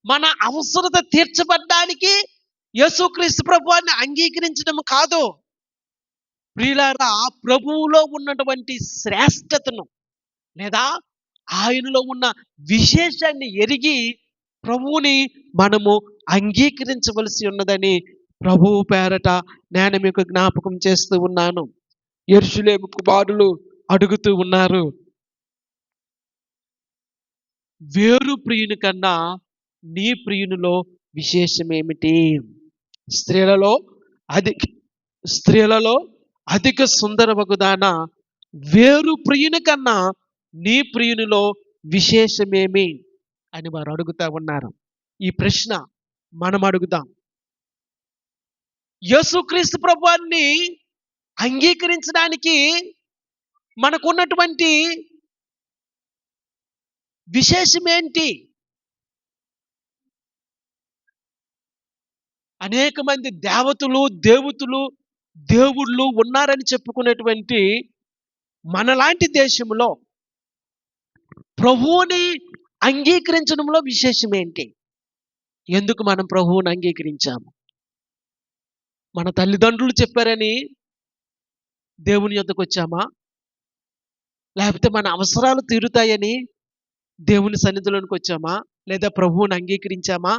మన అవసరత తీర్చబడ్డానికి యేసుక్రీస్తు ప్రభువారిని అంగీకరించడం కాదు. ప్రియులారా, ప్రభువులో ఉన్నటువంటి శ్రేష్టతను లేదా ఆయనలో ఉన్న విశేషాన్ని ఎరిగి ప్రభువుని మనము అంగీకరించవలసి ఉన్నదని ప్రభువు పేరట నేను మీకు జ్ఞాపకం చేస్తూ ఉన్నాను. యెరూషలేము కుమారులు అడుగుతూ ఉన్నారు, వేరు ప్రియుని కన్నా నీ ప్రియునిలో విశేషమేమిటి? స్త్రీలలో అధిక సుందరవగుదానా, వేరు ప్రియుని కన్నా నీ ప్రియునిలో విశేషమేమి అని వారు అడుగుతా ఉన్నారు. ఈ ప్రశ్న మనం అడుగుదాం. యేసుక్రీస్తు ప్రభువాన్ని అంగీకరించడానికి మనకున్నటువంటి విశేషమేంటి? అనేక మంది దేవతలు, దేవుళ్ళు ఉన్నారని చెప్పుకునేటువంటి మనలాంటి దేశంలో ప్రభువుని అంగీకరించడంలో విశేషం ఏంటి? ఎందుకు మనం ప్రభువుని అంగీకరించాము? మన తల్లిదండ్రులు చెప్పారని దేవుని యొద్దకు వచ్చామా? లేకపోతే మన అవసరాలు తీరుతాయని దేవుని సన్నిధిలోనికి వచ్చామా? లేదా ప్రభువుని అంగీకరించామా?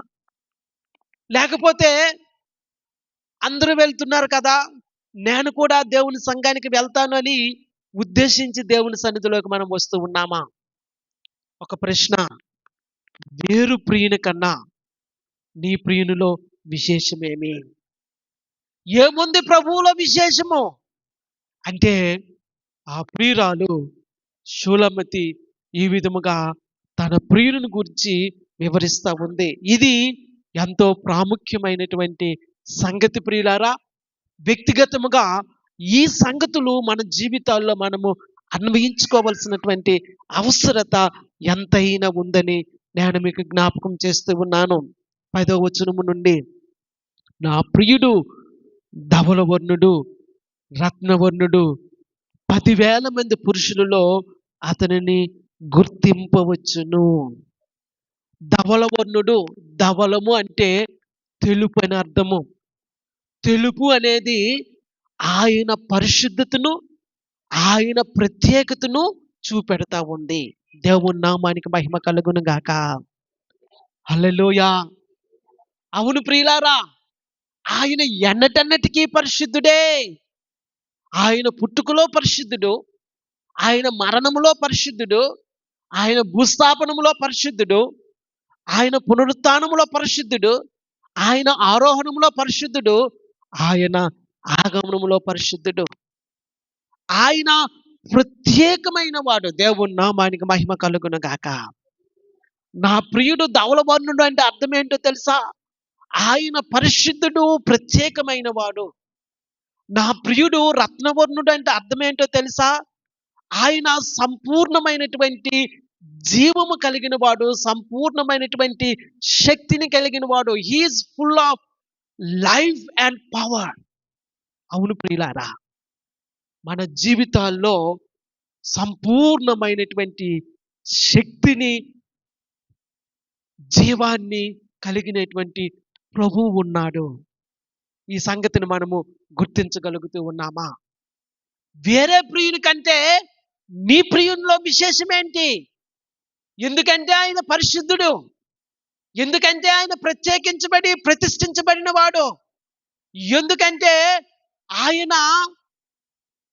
లేకపోతే అందరూ వెళ్తున్నారు కదా, నేను కూడా దేవుని సంఘానికి వెళ్తాను అని ఉద్దేశించి దేవుని సన్నిధిలోకి మనం వస్తూ ఉన్నామా? ఒక ప్రశ్న. వేరు ప్రియుని కన్నా నీ ప్రియునిలో విశేషమేమి? ఏముంది ప్రభువులో విశేషము అంటే, ఆ ప్రియురాలు షూలమతి ఈ విధముగా తన ప్రియుని గురించి వివరిస్తూ ఉంది. ఇది ఎంతో ప్రాముఖ్యమైనటువంటి సంగతి ప్రియులారా. వ్యక్తిగతముగా ఈ సంగతులు మన జీవితాల్లో మనము అన్వయించుకోవాల్సినటువంటి అవసరత ఎంతైనా ఉందని నేను మీకు జ్ఞాపకం చేస్తూ ఉన్నాను. 10వ వచనము నుండి, నా ప్రియుడు ధవలవర్ణుడు, రత్నవర్ణుడు, 10,000 మంది పురుషులలో అతనిని గుర్తింపవచ్చును. ధవలవర్ణుడు, ధవలము అంటే తెలుపు అని అర్థము. తెలుపు అనేది ఆయన పరిశుద్ధతను, ఆయన ప్రత్యేకతను చూపెడతా ఉంది. దేవుని నామానికి మహిమ కలుగును గాక. హల్లెలూయా. అవును ప్రియులారా, ఆయన ఎన్నటన్నటికీ పరిశుద్ధుడే. ఆయన పుట్టుకలో పరిశుద్ధుడు, ఆయన మరణములో పరిశుద్ధుడు, ఆయన భూస్థాపనములో పరిశుద్ధుడు, ఆయన పునరుత్థానములో పరిశుద్ధుడు, ఆయన ఆరోహణములో పరిశుద్ధుడు, ఆయన ఆగమనములో పరిశుద్ధుడు. ఆయన ప్రత్యేకమైన వాడు. దేవుని నామానికి మహిమ కలుగును గాక. నా ప్రియుడు ధవలవర్ణుడు అంటే అర్థం ఏంటో తెలుసా? ఆయన పరిశుద్ధుడు, ప్రత్యేకమైన వాడు. నా ప్రియుడు రత్నవర్ణుడు అంటే అర్థం ఏంటో తెలుసా? ఆయన సంపూర్ణమైనటువంటి జీవము కలిగిన వాడు, సంపూర్ణమైనటువంటి శక్తిని కలిగిన వాడు. He is full of life and power. అవును ప్రియులారా, మన జీవితాల్లో సంపూర్ణమైనటువంటి శక్తిని, జీవాన్ని కలిగినటువంటి ప్రభువు ఉన్నాడు. ఈ సంగతిని మనము గుర్తించగలుగుతూ ఉన్నామా? వేరే ప్రియుని కంటే నీ ప్రియునిలో విశేషమేంటి? ఎందుకంటే ఆయన పరిశుద్ధుడు, ఎందుకంటే ఆయన ప్రత్యేకించబడి ప్రతిష్ఠించబడిన వాడు, ఎందుకంటే ఆయన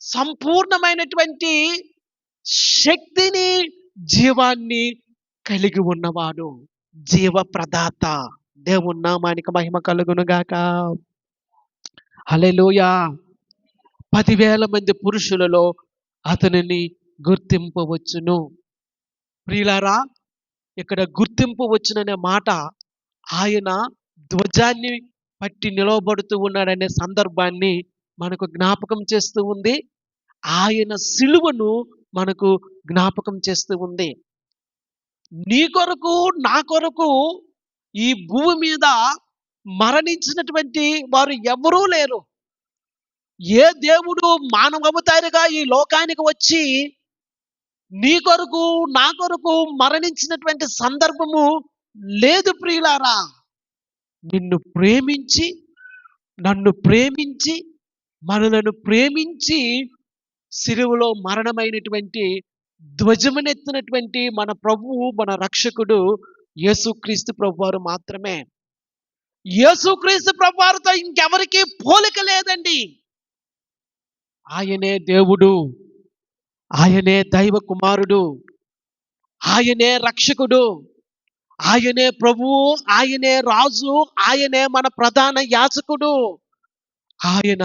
సంపూర్ణమైనటువంటి శక్తిని, జీవాన్ని కలిగి ఉన్నవాడు, జీవ ప్రదాత. దేవుని నామానికి మహిమ కలుగును గాక. హల్లెలూయా. 10,000 మంది పురుషులలో అతనిని గుర్తింపవచ్చును. ప్రియులారా, ఇక్కడ గుర్తింపవచ్చుననే మాట ఆయన ధ్వజాన్ని పట్టి నిలవబడుతూ ఉన్నాడనే సందర్భాన్ని మనకు జ్ఞాపకం చేస్తూ ఉంది. ఆయన సిలువను మనకు జ్ఞాపకం చేస్తూ ఉంది. నీ కొరకు, నా కొరకు ఈ భూమి మీద మరణించినటువంటి వారు ఎవరూ లేరు. ఏ దేవుడు మానవావతారిగా ఈ లోకానికి వచ్చి నీ కొరకు, నా కొరకు మరణించినటువంటి సందర్భము లేదు ప్రియులారా. నిన్ను ప్రేమించి, నన్ను ప్రేమించి, మనలను ప్రేమించి సిలువలో మరణమైనటువంటి, ధ్వజమునెత్తినటువంటి మన ప్రభువు, మన రక్షకుడు యేసుక్రీస్తు ప్రభువారు మాత్రమే. యేసుక్రీస్తు ప్రభువారితో ఇంకెవరికి పోలిక లేదండి. ఆయనే దేవుడు, ఆయనే దైవ కుమారుడు, ఆయనే రక్షకుడు, ఆయనే ప్రభువు, ఆయనే రాజు, ఆయనే మన ప్రధాన యాజకుడు, ఆయన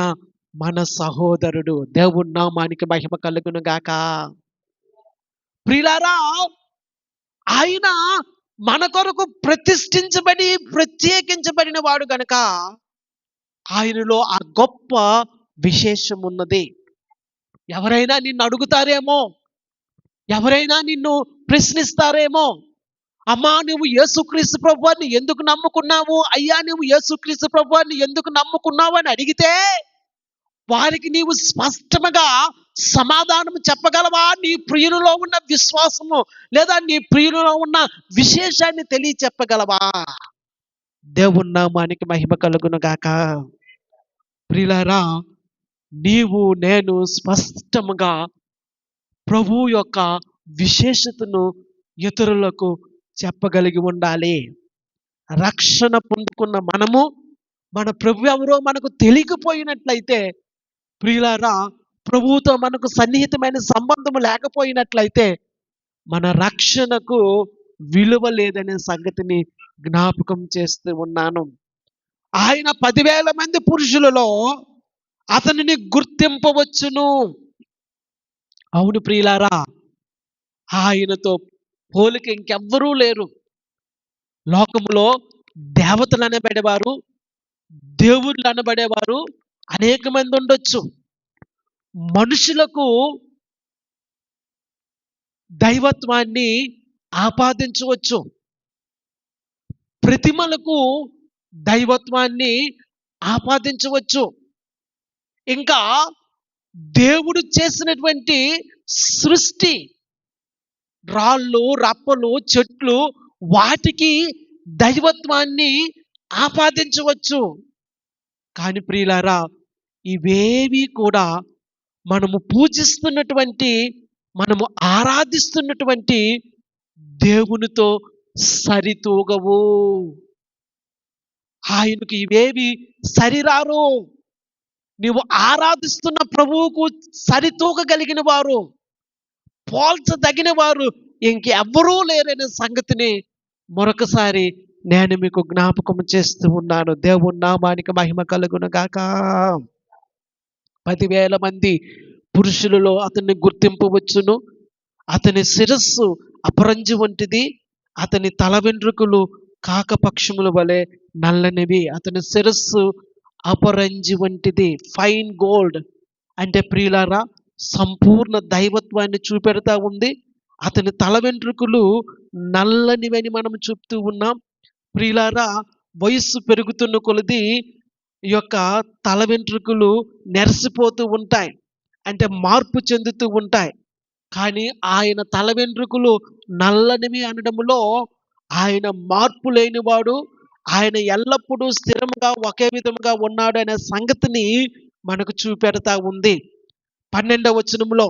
మన సహోదరుడు. దేవుని నామానికి మహిమ కలుగును గాక. ప్రియులారా, ఆయన మన కొరకు ప్రతిష్ఠించబడి ప్రత్యేకించబడిన వాడు గనక ఆయనలో ఆ గొప్ప విశేషం ఉన్నది. ఎవరైనా నిన్ను అడుగుతారేమో, ఎవరైనా నిన్ను ప్రశ్నిస్తారేమో, అమ్మా నువ్వు యేసుక్రీస్తు ప్రభువాన్ని ఎందుకు నమ్ముకున్నావు, అయ్యా నువ్వు యేసుక్రీస్తు ప్రభువాన్ని ఎందుకు నమ్ముకున్నావు అని అడిగితే వారికి నీవు స్పష్టముగా సమాధానం చెప్పగలవా? నీ ప్రియులలో ఉన్న విశ్వాసము లేదా నీ ప్రియులలో ఉన్న విశేషాన్ని తెలియచెప్పగలవా? దేవుని నామానికి మహిమ కలుగును గాక. ప్రియులారా, నీవు నేను స్పష్టముగా ప్రభువు యొక్క విశేషతను ఇతరులకు చెప్పగలిగి ఉండాలి. రక్షణ పొందుకున్న మనము మన ప్రభు ఎవరో మనకు తెలియకపోయినట్లయితే, ప్రియులారా, ప్రభువుతో మనకు సన్నిహితమైన సంబంధం లేకపోయినట్లయితే మన రక్షణకు విలువ లేదనే సంగతిని జ్ఞాపకం చేస్తూ ఉన్నాను. ఆయన 10,000 మంది పురుషులలో అతనిని గుర్తింపవచ్చును. అవును ప్రియులారా, ఆయనతో పోలిక ఇంకెవ్వరూ లేరు. లోకములో దేవతలు అనబడేవారు, దేవుళ్ళు అనబడేవారు అనేక మంది ఉండొచ్చు. మనుషులకు దైవత్వాన్ని ఆపాదించవచ్చు, ప్రతిమలకు దైవత్వాన్ని ఆపాదించవచ్చు. ఇంకా దేవుడు చేసినటువంటి సృష్టి, రాళ్ళు రప్పలు చెట్లు, వాటికి దైవత్వాన్ని ఆపాదించవచ్చు. కానీ ప్రియులారా, ఇవేవి కూడా మనము పూజిస్తున్నటువంటి, మనము ఆరాధిస్తున్నటువంటి దేవునితో సరితూగవు. ఆయనకు ఇవేవి సరిరారు. నీవు ఆరాధిస్తున్న ప్రభువుకు సరితూగగలిగిన వారు, పోల్చదగిన వారు ఇంకెవ్వరూ లేరనే సంగతిని మరొకసారి నేను మీకు జ్ఞాపకం చేస్తూ ఉన్నాను. దేవుని నామానికి మహిమ కలుగును గాక. 10,000 మంది పురుషులలో అతన్ని గుర్తింపవచ్చును. అతని శిరస్సు అపరంజి వంటిది, అతని తల వెంట్రుకలు కాకపక్షముల వలె నల్లనివి. అతని శిరస్సు అపరంజి వంటిది, ఫైన్ గోల్డ్. అంటే ప్రియులారా, సంపూర్ణ దైవత్వాన్ని చూపెడతా ఉంది. అతని తల వెంట్రుకలు నల్లనివని మనం చెప్తూ ఉన్నాం. ప్రియులారా, వయస్సు పెరుగుతున్న కొలది ఈ యొక్క తల వెంట్రుకలు నెరసిపోతూ ఉంటాయి, అంటే మార్పు చెందుతూ ఉంటాయి. కానీ ఆయన తల వెంట్రుకలు నల్లనివి అనడంలో ఆయన మార్పు లేనివాడు, ఆయన ఎల్లప్పుడూ స్థిరముగా ఒకే విధముగా ఉన్నాడు అనే సంగతిని మనకు చూపెడతా ఉంది. 12వ వచనంలో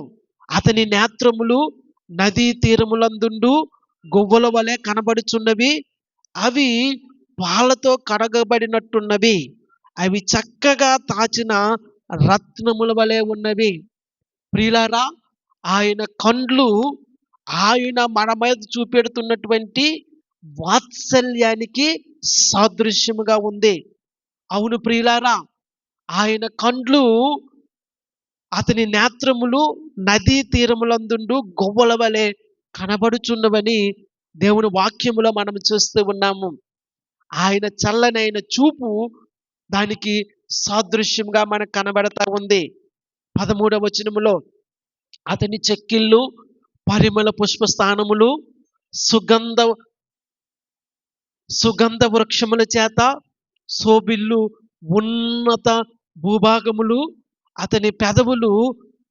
అతని నేత్రములు నదీ తీరములందుండు గువ్వల వలె కనబడుచున్నవి, అవి పాలతో కడగబడినట్టున్నవి, అవి చక్కగా తాచిన రత్నముల వలె ఉన్నవి. ప్రియులారా, ఆయన కండ్లు ఆయన మన మీద చూపెడుతున్నటువంటి వాత్సల్యానికి సాదృశ్యముగా ఉంది. అవును ప్రియులారా, ఆయన కండ్లు, అతని నేత్రములు నదీ తీరములందుండు గొవ్వల వలె కనబడుచున్నవని దేవుని వాక్యములో మనం చూస్తూ ఉన్నాము. ఆయన చల్లనైన చూపు దానికి సాదృశ్యంగా మనకు కనబడతా ఉంది. 13వ వచనములో అతని చెక్కిళ్ళు పరిమళ పుష్పస్థానములు, సుగంధ వృక్షముల చేత శోభిల్లు ఉన్నత భూభాగములు, అతని పెదవులు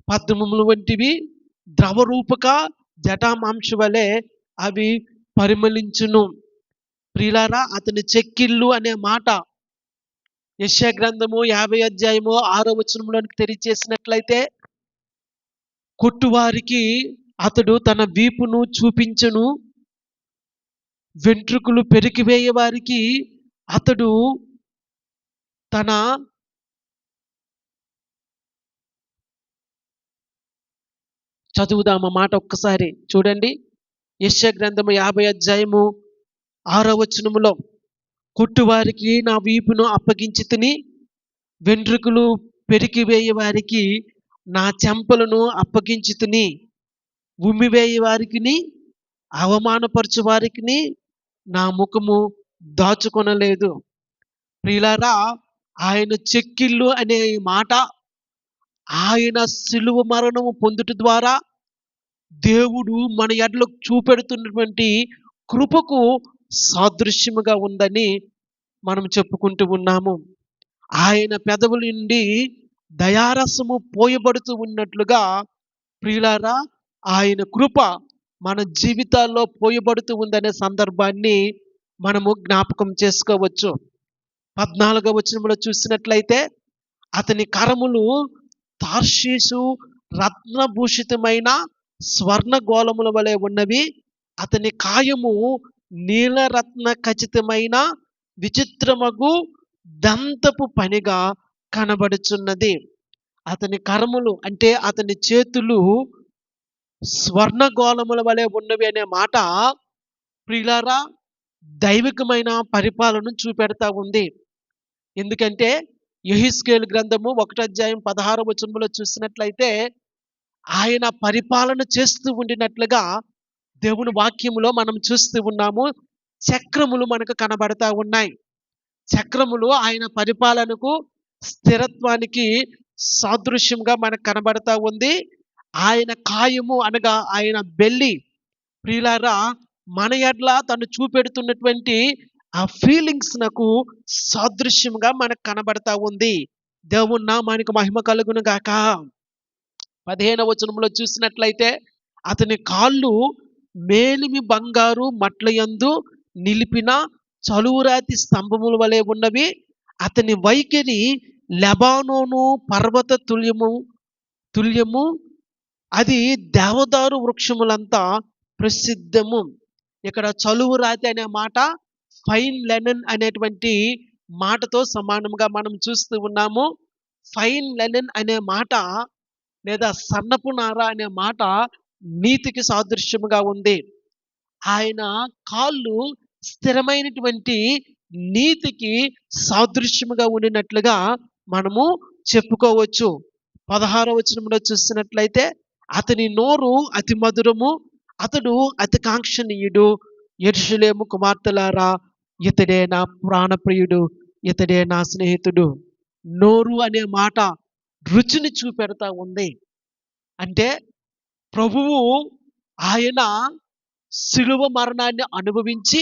పద్మములు వంటివి, ద్రవరూపక జటామాంశ వలె అవి పరిమళించును. ప్రియులారా, అతని చెక్కిళ్ళు అనే మాట యెషయా గ్రంథము 50 అధ్యాయము 6వ వచనంలోనికి తెలియచేసినట్లయితే, కొట్టువారికి అతడు తన వీపును చూపించును, వెంట్రుకలు పెరికివేయ వారికి అతడు తన చదువుదాం మాట ఒక్కసారి చూడండి. యెషయా గ్రంథము 50 అధ్యాయము 6వ వచనములో, కొట్టువారికి నా వీపును అప్పగించి తిని, వెంట్రుకలు పెరికివేయ వారికి నా చెంపలను అప్పగించి తిని, ఉమ్మివేయ వారికి అవమానపరచు వారికి నా ముఖము దాచుకొనలేదు. ప్రియులారా, ఆయన చెక్కిళ్ళు అనే మాట ఆయన సిలువ మరణము పొందుట ద్వారా దేవుడు మన ఎడలకు చూపెడుతున్నటువంటి కృపకు సాదృశ్యముగా ఉందని మనం చెప్పుకుంటూ ఉన్నాము. ఆయన పెదవుల నుండి దయారసము పోయబడుతూ ఉన్నట్లుగా ప్రియులారా, ఆయన కృప మన జీవితాల్లో పోయబడుతూ ఉందనే సందర్భాన్ని మనము జ్ఞాపకం చేసుకోవచ్చు. 14వ వచనంలో చూసినట్లయితే, అతని కరములు తార్షీషు రత్నభూషితమైన స్వర్ణ గోళముల వలె ఉన్నవి. అతని కాయము నీలరత్న ఖచితమైన విచిత్రమగు దంతపు పనిగా కనబడుచున్నది. అతని కరములు అంటే అతని చేతులు స్వర్ణగోళముల వలె ఉన్నవి అనే మాట ప్రియులారా, దైవికమైన పరిపాలనను చూపెడతా ఉంది. ఎందుకంటే యెహెజ్కేలు గ్రంథము 1 అధ్యాయం 16వ వచనంలో చూసినట్లయితే, ఆయన పరిపాలన చేస్తూ ఉండినట్లుగా దేవుని వాక్యములో మనం చూస్తూ ఉన్నాము. చక్రములు మనకు కనబడతా ఉన్నాయి. చక్రములు ఆయన పరిపాలనకు, స్థిరత్వానికి సాదృశ్యంగా మనకు కనబడతా ఉంది. ఆయన కాయము అనగా ఆయన బెల్లి ప్రియులారా, మన ఎడ్ల తను చూపెడుతున్నటువంటి ఆ ఫీలింగ్స్ నాకు సాదృశ్యంగా మనకు కనబడతా ఉంది. దేవుని నామానికి మహిమ కలుగును గాక. 15వ వచనంలో చూసినట్లయితే, అతని కాళ్ళు మేలిమి బంగారు మట్లయందు నిలిపిన చలువరాతి స్తంభముల వలె ఉన్నవి. అతని వైఖరి లెబానోను పర్వత తుల్యము. అది దేవదారు వృక్షములంతా ప్రసిద్ధము. ఇక్కడ చలువరాతి అనే మాట ఫైన్ లెనన్ అనేటువంటి మాటతో సమానంగా మనం చూస్తూ ఉన్నాము. ఫైన్ లెనన్ అనే మాట లేదా సన్నపు నార అనే మాట నీతికి సాదృశ్యముగా ఉంది. ఆయన కాళ్ళు స్థిరమైనటువంటి నీతికి సాదృశ్యముగా ఉండినట్లుగా మనము చెప్పుకోవచ్చు. 16వ వచనంలో చూసినట్లయితే, అతని నోరు అతి మధురము, అతడు అతి కాంక్షణీయుడు. యెరూషలేము కుమార్తెలారా, ఇతడే నా ప్రాణప్రియుడు, ఇతడే నా స్నేహితుడు. నోరు అనే మాట రుచిని చూపెడతా ఉంది. అంటే ప్రభువు ఆయన శిలువ మరణాన్ని అనుభవించి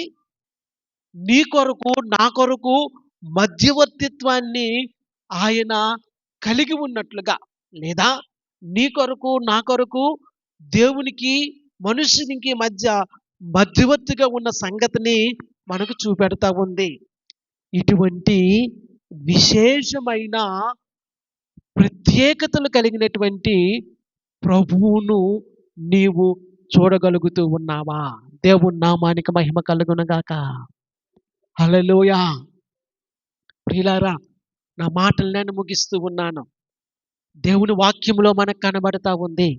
నీ కొరకు నా కొరకు మధ్యవర్తిత్వాన్ని ఆయన కలిగి ఉన్నట్లుగా, లేదా నీ కొరకు నా కొరకు దేవునికి మనుషునికి మధ్య మధ్యవర్తిగా ఉన్న సంగతిని మనకు చూపెడతా ఉంది. ఇటువంటి విశేషమైన ప్రత్యేకతలు కలిగినటువంటి ప్రభువును నీవు చూడగలుగుతూ ఉన్నావా? దేవుని నామానికి మహిమ కలుగును గాక. హల్లెలూయా. ప్రియులారా, నా మాటలు నేను ముగిస్తూ ఉన్నాను. దేవుని వాక్యంలో మనకు కనబడతా ఉంది,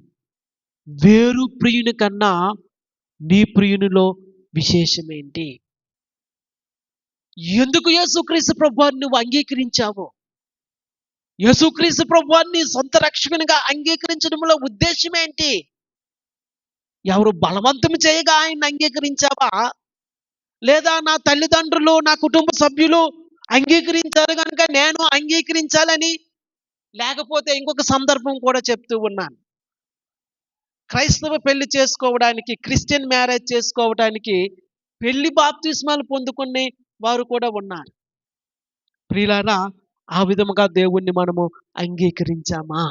వేరు ప్రియుని కన్నా నీ ప్రియునిలో విశేషమేంటి? ఎందుకు యేసుక్రీస్తు ప్రభువాన్ని నువ్వు అంగీకరించావు? యేసుక్రీస్తు ప్రభువాన్ని సొంత రక్షకునిగా అంగీకరించడంలో ఉద్దేశం ఏంటి? ఎవరు బలవంతం చేయగా ఆయన్ని అంగీకరించావా? లేదా నా తల్లిదండ్రులు, నా కుటుంబ సభ్యులు అంగీకరించారు కనుక నేను అంగీకరించాలని? లేకపోతే ఇంకొక సందర్భం కూడా చెప్తూ ఉన్నాను. క్రైస్తవ పెళ్లి చేసుకోవడానికి, క్రిస్టియన్ మ్యారేజ్ చేసుకోవడానికి పెళ్లి బాప్తిస్మాలు పొందుకునే వారు కూడా ఉన్నారు. ప్రియులారా, ఆ విధముగా దేవుణ్ణి మనము అంగీకరించామా?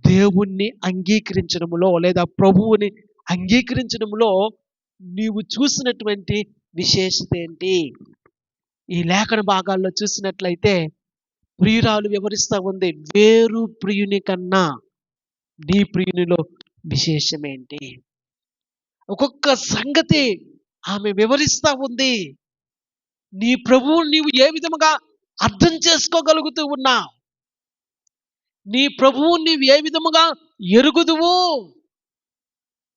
దేవుణ్ణి అంగీకరించడంలో లేదా ప్రభువుని అంగీకరించడంలో నీవు చూసినటువంటి విశేషత ఏంటి? ఈ లేఖన భాగాల్లో చూసినట్లయితే ప్రియురాలు వివరిస్తూ ఉంది, వేరు ప్రియుని కన్నా నీ ప్రియునిలో విశేషమేంటి? ఒక్కొక్క సంగతి ఆమె వివరిస్తూ ఉంది. నీ ప్రభువు నీవు ఏ విధముగా అర్థం చేసుకోగలుగుతూ ఉన్నావు? నీ ప్రభువు నీవు ఏ విధముగా ఎరుగుదువు?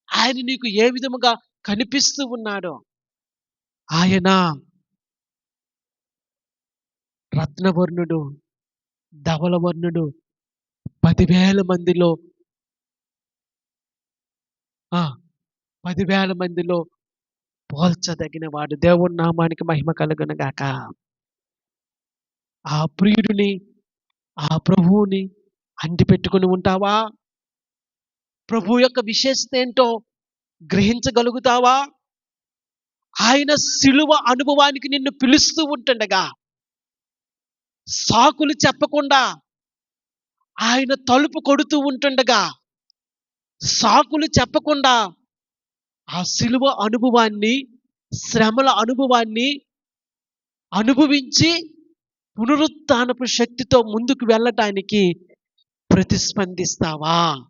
ఆయన నీకు ఏ విధముగా కనిపిస్తూ ఉన్నాడో? ఆయన రత్నవర్ణుడు, ధవలవర్ణుడు, 10,000 మందిలో 10,000 మందిలో పోల్చదగిన వాడు. దేవుని నామానికి మహిమ కలుగును గాక. ఆ ప్రియుడిని, ఆ ప్రభువుని అంటిపెట్టుకుని ఉంటావా? ప్రభు యొక్క విశేషత ఏంటో గ్రహించగలుగుతావా? ఆయన సిలువ అనుభవానికి నిన్ను పిలుస్తూ ఉంటుండగా, సాకులు చెప్పకుండా ఆయన తలుపు కొడుతూ ఉంటుండగా, సాకులు చెప్పకుండా ఆ సిలువ అనుభవాన్ని, శ్రమల అనుభవాన్ని అనుభవించి పునరుత్థానపు శక్తితో ముందుకు వెళ్ళటానికి ప్రతిస్పందిస్తావా?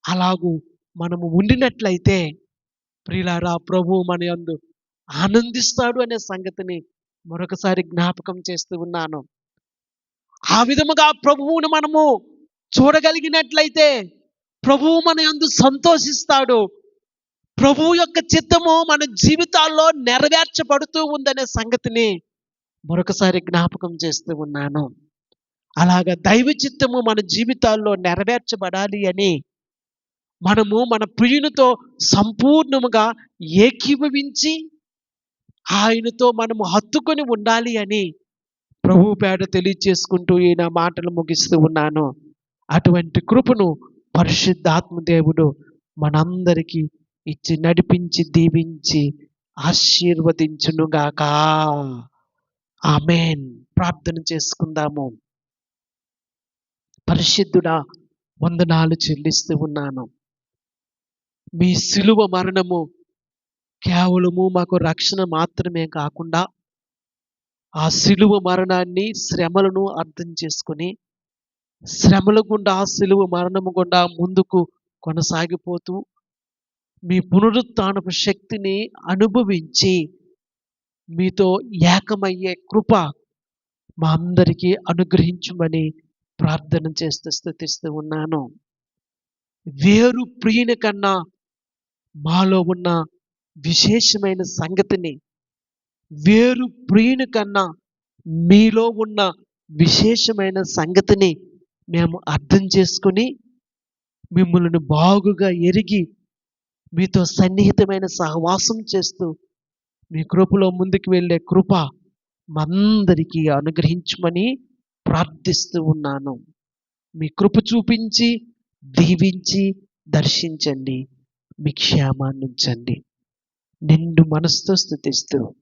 అలాగూ మనము ఉండినట్లయితే ప్రియులారా, ప్రభువు మన యందు ఆనందిస్తాడు అనే సంగతిని మరొకసారి జ్ఞాపకం చేస్తూ ఉన్నాను. ఆ విధముగా ప్రభువును మనము చూడగలిగినట్లయితే ప్రభువు మన యందు సంతోషిస్తాడు. ప్రభువు యొక్క చిత్తము మన జీవితాల్లో నెరవేర్చబడుతూ ఉందనే సంగతిని మరొకసారి జ్ఞాపకం చేస్తూ ఉన్నాను. అలాగా దైవ చిత్తము మన జీవితాల్లో నెరవేర్చబడాలి అని మనము మన ప్రియునితో సంపూర్ణముగా ఏకీభవించి ఆయనతో మనము హత్తుకొని ఉండాలి అని ప్రభువు పేడ తెలియచేసుకుంటూ ఈ నా మాటలు ముగిస్తూ ఉన్నాను. అటువంటి కృపను పరిశుద్ధాత్మ దేవుడు మనందరికీ ఇచ్చి నడిపించి దీవించి ఆశీర్వదించునుగాక. ఆమేన్. ప్రార్థన చేసుకుందాము. పరిశుద్ధుడా, వందనాలు చెల్లిస్తూ ఉన్నాను. మీ సిలువ మరణము కేవలము మాకు రక్షణ మాత్రమే కాకుండా, ఆ సిలువ మరణాన్ని, శ్రమలను అర్థం చేసుకుని, శ్రమల గుండా, సిలువ మరణము గుండా ముందుకు కొనసాగిపోతూ మీ పునరుత్థానపు శక్తిని అనుభవించి మీతో ఏకమయ్యే కృప మా అందరికీ అనుగ్రహించమని ప్రార్థన చేస్తూ స్తుతిస్తూ ఉన్నాను. వేరు ప్రియుని కన్నా మాలో ఉన్న విశేషమైన సంగతిని, వేరు ప్రియుని కన్నా మీలో ఉన్న విశేషమైన సంగతిని మేము అర్థం చేసుకుని, మిమ్మల్ని బాగుగా ఎరిగి మీతో సన్నిహితమైన సహవాసం చేస్తూ మీ కృపలో ముందుకు వెళ్ళే కృప మందరికీ అనుగ్రహించమని ప్రార్థిస్తూ ఉన్నాను. మీ కృప చూపించి దీవించి దర్శించండి. మీ క్షేమాన్ని ఉంచండి. నిండు మనసుతో స్తుతిస్తూ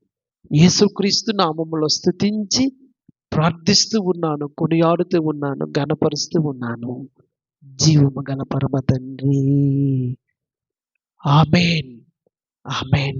యేసుక్రీస్తు నామములో స్తుతించి ప్రార్థిస్తూ ఉన్నాను, కొనియాడుతూ ఉన్నాను, ఘనపరుస్తూ ఉన్నాను. జీవము గల పరమ తండ్రి. ఆమేన్. ఆమేన్.